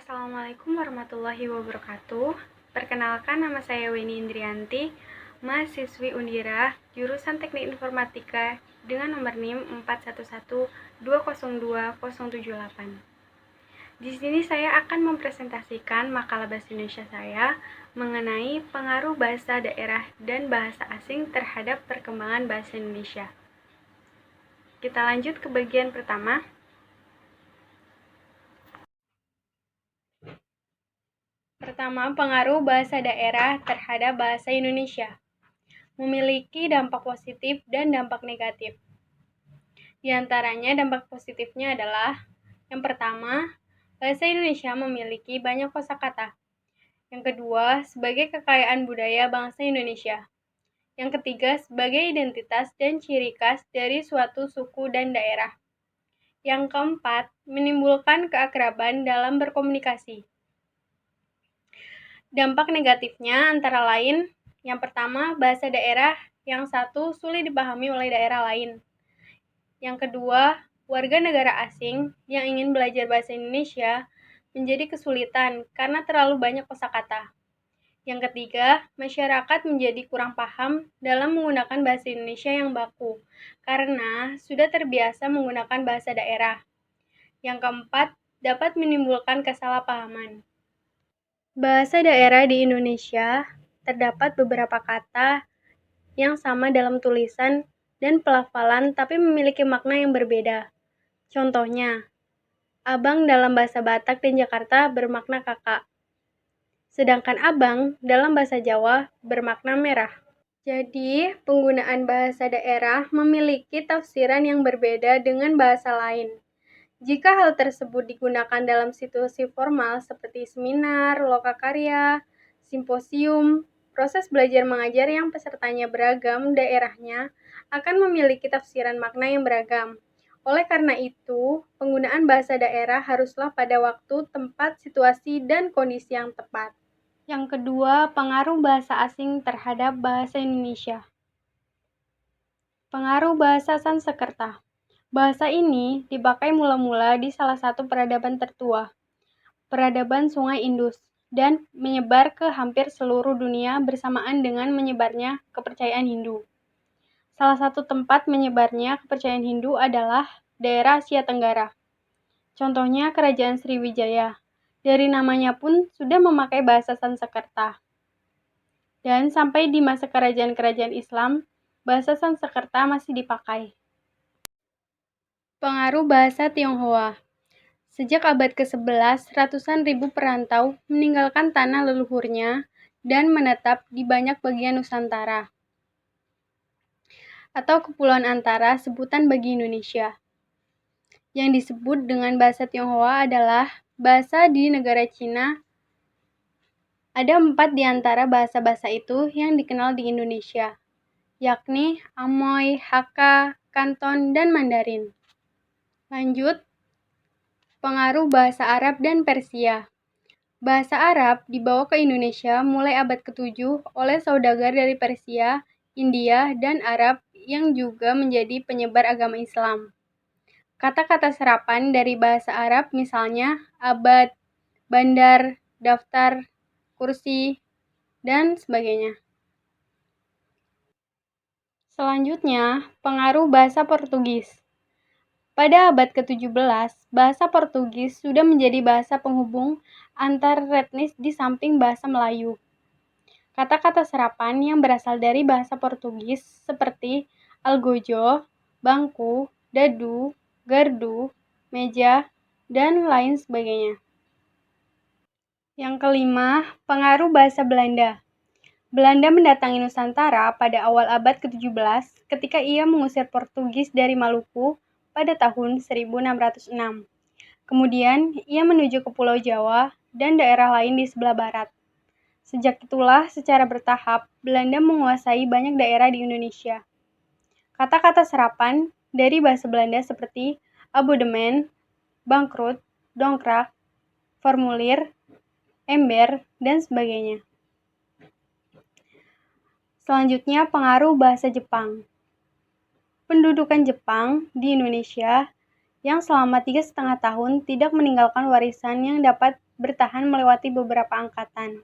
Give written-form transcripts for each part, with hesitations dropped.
Assalamualaikum warahmatullahi wabarakatuh. Perkenalkan, nama saya Weni Indrianti, mahasiswi Undira, jurusan Teknik Informatika dengan nomor NIM 4112020078. Di sini saya akan mempresentasikan makalah bahasa Indonesia saya mengenai pengaruh bahasa daerah dan bahasa asing terhadap perkembangan bahasa Indonesia. Kita lanjut ke bagian pertama. Pertama, pengaruh bahasa daerah terhadap bahasa Indonesia. Memiliki dampak positif dan dampak negatif. Di antaranya dampak positifnya adalah yang pertama, bahasa Indonesia memiliki banyak kosakata. Yang kedua, sebagai kekayaan budaya bangsa Indonesia. Yang ketiga, sebagai identitas dan ciri khas dari suatu suku dan daerah. Yang keempat, menimbulkan keakraban dalam berkomunikasi. Dampak negatifnya antara lain, yang pertama, bahasa daerah yang satu sulit dipahami oleh daerah lain. Yang kedua, warga negara asing yang ingin belajar bahasa Indonesia menjadi kesulitan karena terlalu banyak kosakata. Yang ketiga, masyarakat menjadi kurang paham dalam menggunakan bahasa Indonesia yang baku karena sudah terbiasa menggunakan bahasa daerah. Yang keempat, dapat menimbulkan kesalahpahaman. Bahasa daerah di Indonesia terdapat beberapa kata yang sama dalam tulisan dan pelafalan tapi memiliki makna yang berbeda. Contohnya, abang dalam bahasa Batak dan Jakarta bermakna kakak. Sedangkan abang dalam bahasa Jawa bermakna merah. Jadi, penggunaan bahasa daerah memiliki tafsiran yang berbeda dengan bahasa lain. Jika hal tersebut digunakan dalam situasi formal seperti seminar, lokakarya, simposium, proses belajar mengajar yang pesertanya beragam daerahnya akan memiliki tafsiran makna yang beragam. Oleh karena itu, penggunaan bahasa daerah haruslah pada waktu, tempat, situasi, dan kondisi yang tepat. Yang kedua, pengaruh bahasa asing terhadap bahasa Indonesia. Pengaruh bahasa Sanskerta. Bahasa ini dipakai mula-mula di salah satu peradaban tertua, peradaban Sungai Indus, dan menyebar ke hampir seluruh dunia bersamaan dengan menyebarnya kepercayaan Hindu. Salah satu tempat menyebarnya kepercayaan Hindu adalah daerah Asia Tenggara. Contohnya Kerajaan Sriwijaya. Dari namanya pun sudah memakai bahasa Sanskerta. Dan sampai di masa kerajaan-kerajaan Islam, bahasa Sanskerta masih dipakai. Pengaruh bahasa Tionghoa. Sejak abad ke-11, ratusan ribu perantau meninggalkan tanah leluhurnya dan menetap di banyak bagian Nusantara atau Kepulauan Antara, sebutan bagi Indonesia. Yang disebut dengan bahasa Tionghoa adalah bahasa di negara Cina. Ada 4 di antara bahasa-bahasa itu yang dikenal di Indonesia, yakni Amoy, Hakka, Kanton, dan Mandarin. Lanjut, pengaruh bahasa Arab dan Persia. Bahasa Arab dibawa ke Indonesia mulai abad ke-7 oleh saudagar dari Persia, India, dan Arab yang juga menjadi penyebar agama Islam. Kata-kata serapan dari bahasa Arab misalnya abad, bandar, daftar, kursi, dan sebagainya. Selanjutnya, pengaruh bahasa Portugis. Pada abad ke-17, bahasa Portugis sudah menjadi bahasa penghubung antar etnis di samping bahasa Melayu. Kata-kata serapan yang berasal dari bahasa Portugis seperti algojo, bangku, dadu, gardu, meja, dan lain sebagainya. Yang kelima, pengaruh bahasa Belanda. Belanda mendatangi Nusantara pada awal abad ke-17 ketika ia mengusir Portugis dari Maluku pada tahun 1606. Kemudian, ia menuju ke Pulau Jawa dan daerah lain di sebelah barat. Sejak itulah, secara bertahap, Belanda menguasai banyak daerah di Indonesia. Kata-kata serapan dari bahasa Belanda seperti abonnement, bangkrut, dongkrak, formulir, ember, dan sebagainya. Selanjutnya, pengaruh bahasa Jepang. Pendudukan Jepang di Indonesia yang selama 3,5 tahun tidak meninggalkan warisan yang dapat bertahan melewati beberapa angkatan.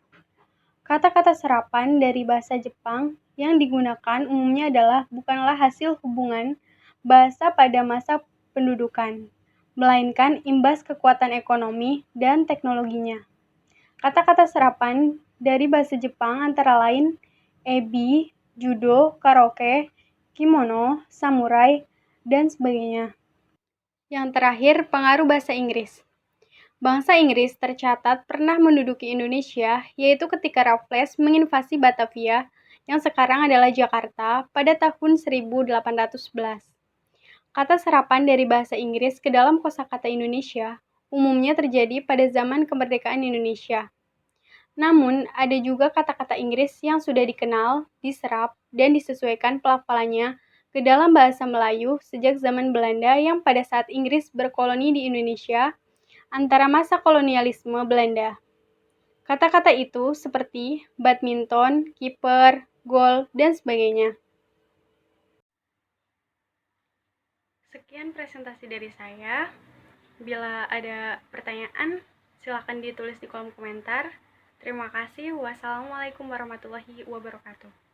Kata-kata serapan dari bahasa Jepang yang digunakan umumnya bukanlah hasil hubungan bahasa pada masa pendudukan, melainkan imbas kekuatan ekonomi dan teknologinya. Kata-kata serapan dari bahasa Jepang antara lain ebi, judo, karaoke, kimono, samurai, dan sebagainya. Yang terakhir, pengaruh bahasa Inggris. Bangsa Inggris tercatat pernah menduduki Indonesia, yaitu ketika Raffles menginvasi Batavia, yang sekarang adalah Jakarta, pada tahun 1811. Kata serapan dari bahasa Inggris ke dalam kosakata Indonesia umumnya terjadi pada zaman kemerdekaan Indonesia. Namun, ada juga kata-kata Inggris yang sudah dikenal, diserap, dan disesuaikan pelafalannya ke dalam bahasa Melayu sejak zaman Belanda yang pada saat Inggris berkoloni di Indonesia antara masa kolonialisme Belanda. Kata-kata itu seperti badminton, kiper, gol, dan sebagainya. Sekian presentasi dari saya. Bila ada pertanyaan, silakan ditulis di kolom komentar. Terima kasih. Wassalamualaikum warahmatullahi wabarakatuh.